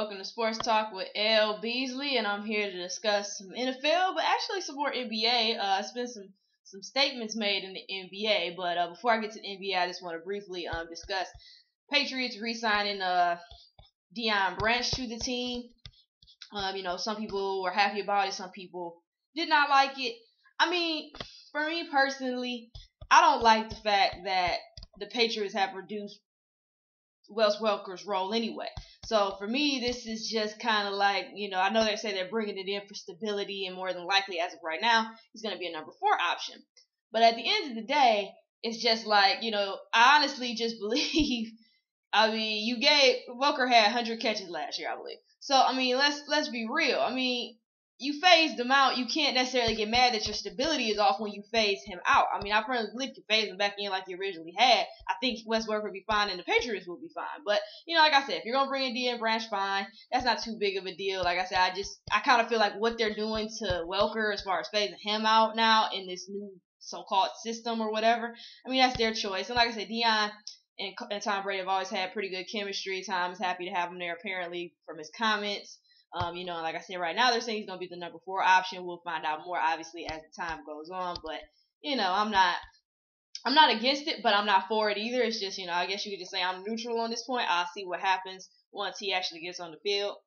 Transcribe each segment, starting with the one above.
Welcome to Sports Talk with L-Beasley, and I'm here to discuss some NFL, but actually some more NBA. It's been some statements made in the NBA, but before I get to the NBA, I just want to briefly discuss Patriots re-signing Deion Branch to the team. Some people were happy about it, some people did not like it. I mean, for me personally, I don't like the fact that the Patriots have reduced Wes Welker's role anyway. So for me, this is just kind of like, I know they say they're bringing it in for stability, and more than likely, as of right now, he's going to be a number 4 option. But at the end of the day, it's just like, I honestly just believe, Welker had 100 catches last year, I believe. So, let's be real. You phased him out. You can't necessarily get mad that your stability is off when you phase him out. I firmly believe you phase him back in like you originally had. I think Wes Welker would be fine and the Patriots will be fine. But, like I said, if you're going to bring in Deion Branch, fine. That's not too big of a deal. Like I said, I kind of feel like what they're doing to Welker as far as phasing him out now in this new so-called system or whatever, that's their choice. And like I said, Deion and Tom Brady have always had pretty good chemistry. Tom is happy to have him there, apparently, from his comments. And like I said, right now they're saying he's going to be the number 4 option. We'll find out more, obviously, as the time goes on. But, I'm not against it, but I'm not for it either. It's just, I guess you could just say I'm neutral on this point. I'll see what happens once he actually gets on the field.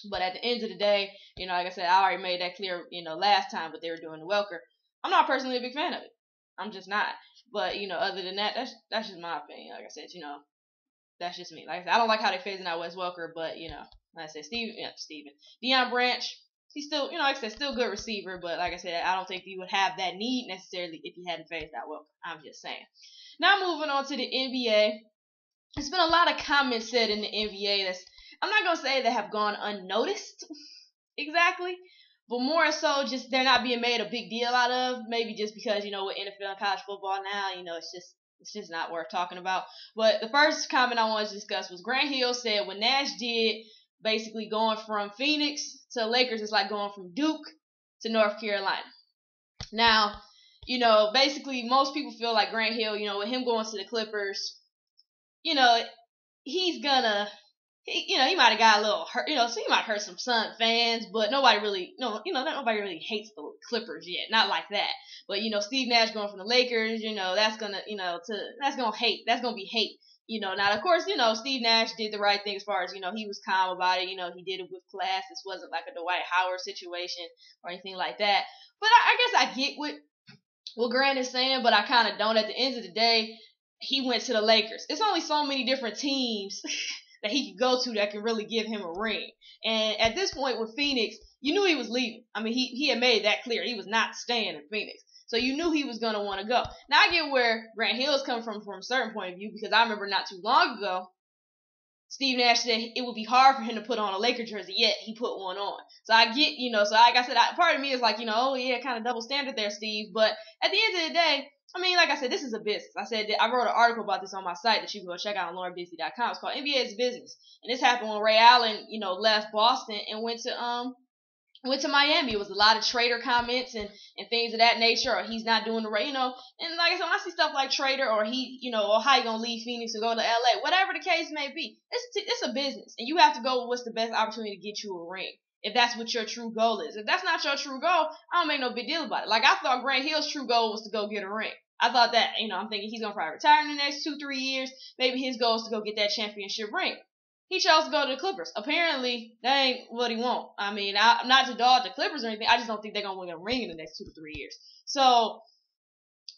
But at the end of the day, like I said, I already made that clear, last time what they were doing to Welker. I'm not personally a big fan of it. I'm just not. But, other than that, that's just my opinion. Like I said, that's just me. Like I said, I don't like how they're phasing out Wes Welker, but, like I said, Deion Branch, he's still, like I said, still a good receiver, but like I said, I don't think he would have that need necessarily if he hadn't phased out Welker. I'm just saying. Now moving on to the NBA. There's been a lot of comments said in the NBA that's, I'm not going to say they have gone unnoticed exactly, but more so just they're not being made a big deal out of, maybe just because, with NFL and college football now, it's just not worth talking about. But the first comment I wanted to discuss was Grant Hill said when Nash did basically going from Phoenix to Lakers is like going from Duke to North Carolina. Now, basically most people feel like Grant Hill, with him going to the Clippers, he's gonna, he might have got a little hurt, so he might hurt some Sun fans, but nobody really hates the Clippers yet, not like that. But Steve Nash going from the Lakers, that's gonna be hate. Now of course, Steve Nash did the right thing as far as, he was calm about it, he did it with class. This wasn't like a Dwight Howard situation or anything like that. But I guess I get what Grant is saying, but I kind of don't. At the end of the day, he went to the Lakers. It's only so many different teams that he could go to that can really give him a ring. And at this point with Phoenix, you knew he was leaving. He had made that clear. He was not staying in Phoenix. So you knew he was going to want to go. Now I get where Grant Hill is coming from a certain point of view, because I remember not too long ago, Steve Nash said it would be hard for him to put on a Laker jersey, yet he put one on. So I get, so like I said, part of me is like, oh yeah, kind of double standard there, Steve. But at the end of the day, like I said, this is a business. I wrote an article about this on my site that you can go check out on LaurenBisley.com. It's called NBA is Business. And this happened when Ray Allen, left Boston and went to Miami. It was a lot of trader comments and things of that nature, or he's not doing the right, and like I said, when I see stuff like trader or he, or how you gonna leave Phoenix and go to LA, whatever the case may be, it's a business, and you have to go with what's the best opportunity to get you a ring. If that's what your true goal is. If that's not your true goal, I don't make no big deal about it. Like, I thought Grant Hill's true goal was to go get a ring. I thought that, I'm thinking he's going to probably retire in the next 2-3 years. Maybe his goal is to go get that championship ring. He chose to go to the Clippers. Apparently, that ain't what he want. I'm not to dog the Clippers or anything. I just don't think they're going to win a ring in the next 2 to 3 years. So,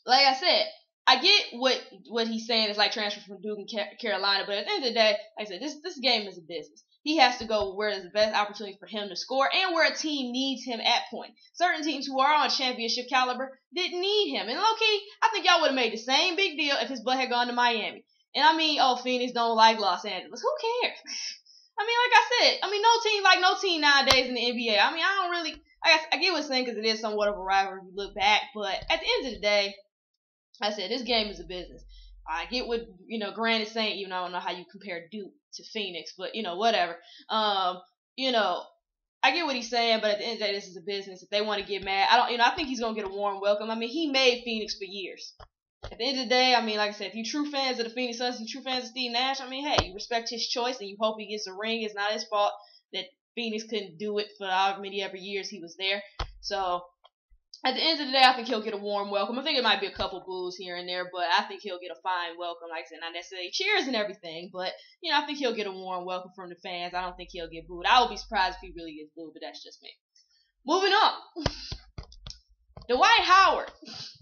like I said, I get what he's saying is like transfer from Duke and Carolina, but at the end of the day, like I said, this game is a business. He has to go where is the best opportunity for him to score and where a team needs him at point. Certain teams who are on championship caliber didn't need him. And low-key, I think y'all would have made the same big deal if his butt had gone to Miami. And Phoenix don't like Los Angeles. Who cares? Like I said, no team like no team nowadays in the NBA. I don't really, I get what I'm saying because it is somewhat of a rivalry if you look back. But at the end of the day, like I said, this game is a business. I get what, Grant is saying, I don't know how you compare Duke to Phoenix, but, whatever. I get what he's saying, but at the end of the day, this is a business. If they want to get mad, I think he's going to get a warm welcome. He made Phoenix for years. At the end of the day, I mean, like I said, if you're true fans of the Phoenix Suns, you true fans of Steve Nash, I mean, hey, you respect his choice and you hope he gets a ring. It's not his fault that Phoenix couldn't do it for however many ever years he was there. So at the end of the day, I think he'll get a warm welcome. I think it might be a couple boos here and there, but I think he'll get a fine welcome. Like I said, not necessarily cheers and everything, but, I think he'll get a warm welcome from the fans. I don't think he'll get booed. I would be surprised if he really gets booed, but that's just me. Moving on. Dwight Howard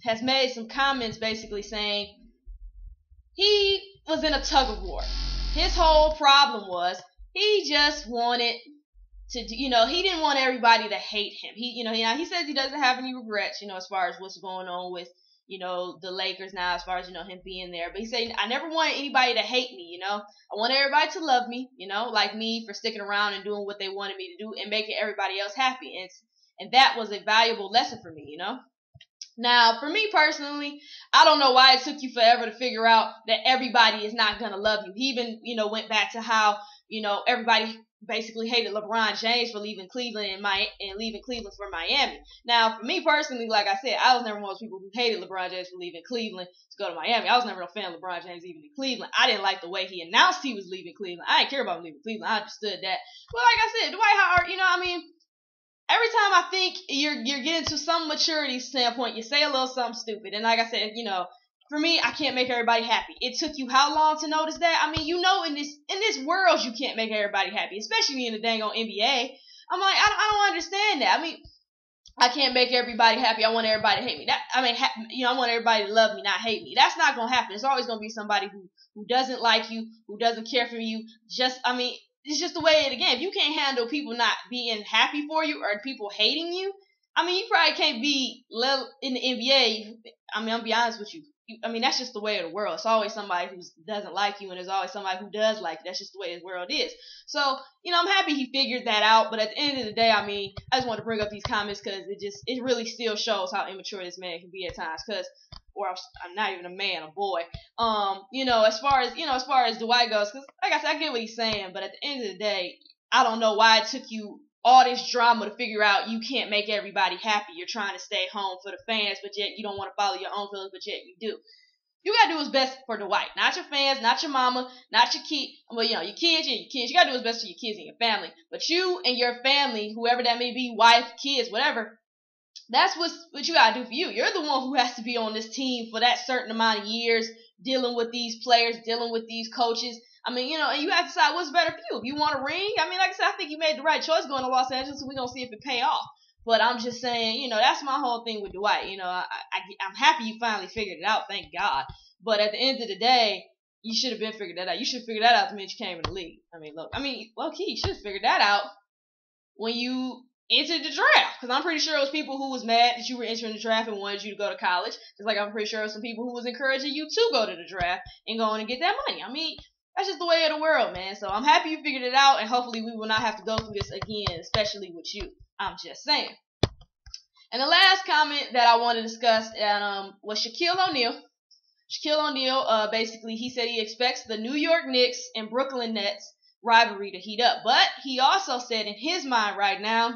has made some comments basically saying he was in a tug of war. His whole problem was he just wanted to, he didn't want everybody to hate him. He says he doesn't have any regrets, as far as what's going on with, the Lakers now, as far as, him being there. But he said, I never wanted anybody to hate me, I want everybody to love me, like me for sticking around and doing what they wanted me to do and making everybody else happy. And that was a valuable lesson for me, Now, for me personally, I don't know why it took you forever to figure out that everybody is not going to love you. He even, went back to how, everybody basically hated LeBron James for leaving Cleveland and leaving Cleveland for Miami. Now, for me personally, like I said, I was never one of those people who hated LeBron James for leaving Cleveland to go to Miami. I was never a fan of LeBron James even in Cleveland. I didn't like the way he announced he was leaving Cleveland. I didn't care about him leaving Cleveland. I understood that. But like I said, Dwight Howard, every time I think you're getting to some maturity standpoint, you say a little something stupid. And like I said, for me, I can't make everybody happy. It took you how long to notice that? I mean, in this world, you can't make everybody happy, especially in the dang on NBA. I'm like, I don't understand that. I mean, I can't make everybody happy. I want everybody to hate me. I want everybody to love me, not hate me. That's not gonna happen. There's always gonna be somebody who doesn't like you, who doesn't care for you. It's just the way of the game. If you can't handle people not being happy for you or people hating you, you probably can't be in the NBA. I'll be honest with you. That's just the way of the world. It's always somebody who doesn't like you, and there's always somebody who does like you. That's just the way the world is. So, I'm happy he figured that out. But at the end of the day, I just want to bring up these comments because it really still shows how immature this man can be at times. Or I'm not even a man, a boy. As far as Dwight goes, because like I said, I get what he's saying, but at the end of the day, I don't know why it took you all this drama to figure out you can't make everybody happy. You're trying to stay home for the fans, but yet you don't want to follow your own feelings, but yet you do. You gotta do what's best for Dwight, not your fans, not your mama, not your kid. Well, your kids. You gotta do what's best for your kids and your family. But you and your family, whoever that may be, wife, kids, whatever. That's what you gotta do for you. You're the one who has to be on this team for that certain amount of years, dealing with these players, dealing with these coaches. And you have to decide what's better for you. If you want a ring, like I said, I think you made the right choice going to Los Angeles, so we're gonna see if it pay off. But I'm just saying, that's my whole thing with Dwight. I'm happy you finally figured it out, thank God. But at the end of the day, you should have been figured that out. You should have figured that out the minute you came in the league. Low-key, you should have figured that out when you entered the draft, because I'm pretty sure it was people who was mad that you were entering the draft and wanted you to go to college. Just like I'm pretty sure it was some people who was encouraging you to go to the draft and go on and get that money. That's just the way of the world, man. So I'm happy you figured it out, and hopefully we will not have to go through this again, especially with you. I'm just saying. And the last comment that I want to discuss was Shaquille O'Neal. Shaquille O'Neal, basically, he said he expects the New York Knicks and Brooklyn Nets rivalry to heat up. But he also said in his mind right now,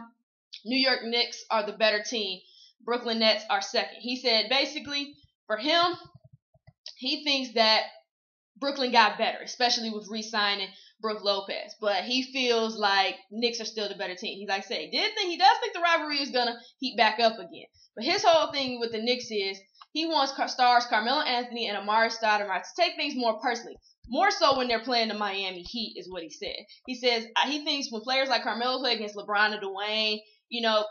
New York Knicks are the better team. Brooklyn Nets are second. He said basically, for him, he thinks that Brooklyn got better, especially with re-signing Brook Lopez. But he feels like Knicks are still the better team. He does think the rivalry is going to heat back up again. But his whole thing with the Knicks is he wants stars Carmelo Anthony and Amari Stoudemire to take things more personally. More so when they're playing the Miami Heat is what he said. He says he thinks when players like Carmelo play against LeBron and Dwayne,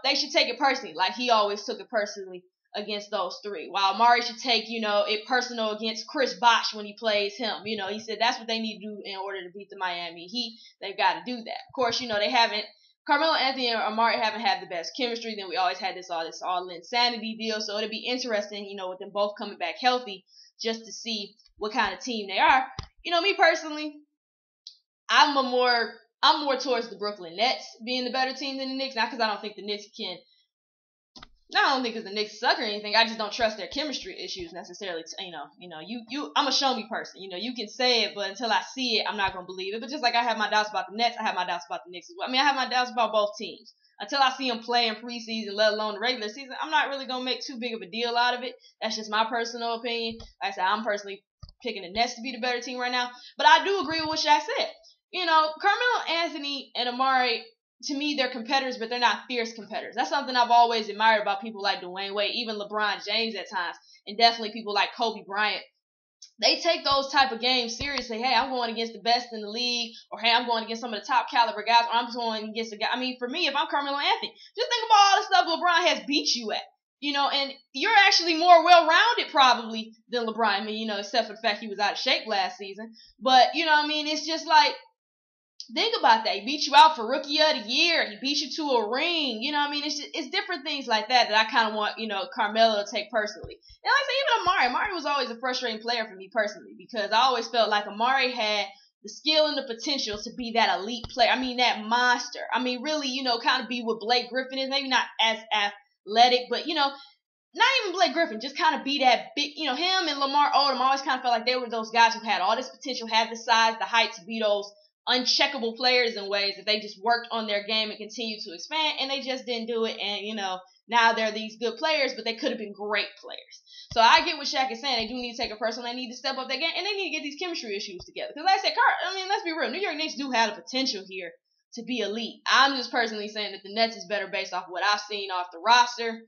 they should take it personally, like he always took it personally against those three. While Amari should take, it personal against Chris Bosh when he plays him. He said that's what they need to do in order to beat the Miami Heat. They've got to do that. Of course, they haven't. Carmelo Anthony and Amari haven't had the best chemistry. Then we always had this all insanity deal. So it'll be interesting, with them both coming back healthy, just to see what kind of team they are. Me personally, I'm more towards the Brooklyn Nets being the better team than the Knicks. Not because I don't think the Knicks can No, I don't think it's the Knicks suck or anything. I just don't trust their chemistry issues necessarily. I'm a show me person. You can say it, but until I see it, I'm not gonna believe it. But just like I have my doubts about the Nets, I have my doubts about the Knicks as well. I mean, I have my doubts about both teams. Until I see them play in preseason, let alone the regular season, I'm not really gonna make too big of a deal out of it. That's just my personal opinion. Like I said, I'm personally picking the Nets to be the better team right now. But I do agree with what Shaq said. Carmelo Anthony and Amari, to me, they're competitors, but they're not fierce competitors. That's something I've always admired about people like Dwayne Wade, even LeBron James at times, and definitely people like Kobe Bryant. They take those type of games seriously. Hey, I'm going against the best in the league, or hey, I'm going against some of the top caliber guys, or I'm going against a guy. I mean, for me, if I'm Carmelo Anthony, just think about all the stuff LeBron has beat you at. And you're actually more well-rounded probably than LeBron. I mean, except for the fact he was out of shape last season. But, it's just like, think about that. He beat you out for Rookie of the Year. He beat you to a ring. It's different things like that I kind of want, Carmelo to take personally. And like I say, even Amari. Amari was always a frustrating player for me personally because I always felt like Amari had the skill and the potential to be that elite player. I mean, that monster. I mean, really, kind of be what Blake Griffin is. Maybe not as athletic, but, not even Blake Griffin, just kind of be that big, him and Lamar Odom. I always kind of felt like they were those guys who had all this potential, had the size, the height to be those uncheckable players in ways that they just worked on their game and continued to expand, and they just didn't do it. And now they're these good players, but they could have been great players. So I get what Shaq is saying. They do need to take a person. They need to step up their game, and they need to get these chemistry issues together. Because like I said, let's be real. New York Knicks do have the potential here to be elite. I'm just personally saying that the Nets is better based off what I've seen off the roster,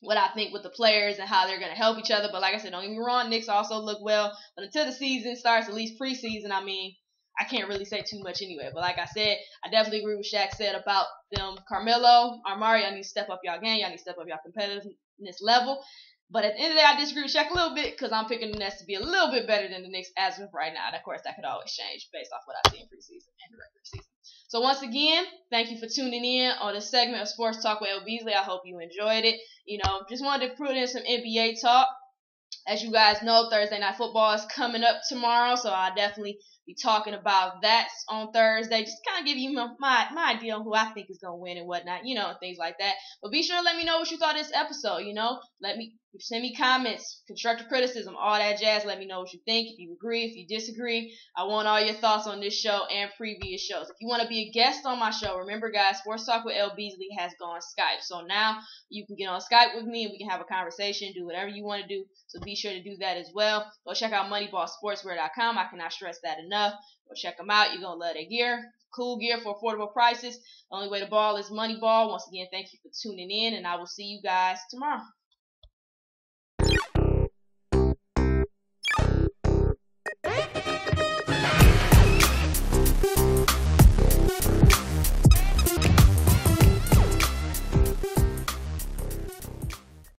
what I think with the players and how they're going to help each other. But like I said, don't get me wrong, Knicks also look well. But until the season starts, at least preseason, I can't really say too much anyway. But like I said, I definitely agree with Shaq said about them. Carmelo, Amari, y'all need to step up y'all game. Y'all need to step up y'all competitiveness level. But at the end of the day, I disagree with Shaq a little bit because I'm picking the Nets to be a little bit better than the Knicks as of right now. And of course, that could always change based off what I see in preseason and regular season. So once again, thank you for tuning in on this segment of Sports Talk with L-Beasley. I hope you enjoyed it. Just wanted to put in some NBA talk. As you guys know, Thursday Night Football is coming up tomorrow, so I'll definitely be talking about that on Thursday. Just kind of give you my idea on who I think is going to win and whatnot, and things like that. But be sure to let me know what you thought of this episode, send me comments, constructive criticism, all that jazz. Let me know what you think, if you agree, if you disagree. I want all your thoughts on this show and previous shows. If you want to be a guest on my show, remember, guys, Sports Talk with L-Beasley has gone Skype. So now you can get on Skype with me and we can have a conversation, do whatever you want to do. So be sure to do that as well. Go check out MoneyballSportswear.com. I cannot stress that enough. Go check them out. You're going to love their gear. Cool gear for affordable prices. The only way to ball is Moneyball. Once again, thank you for tuning in, and I will see you guys tomorrow.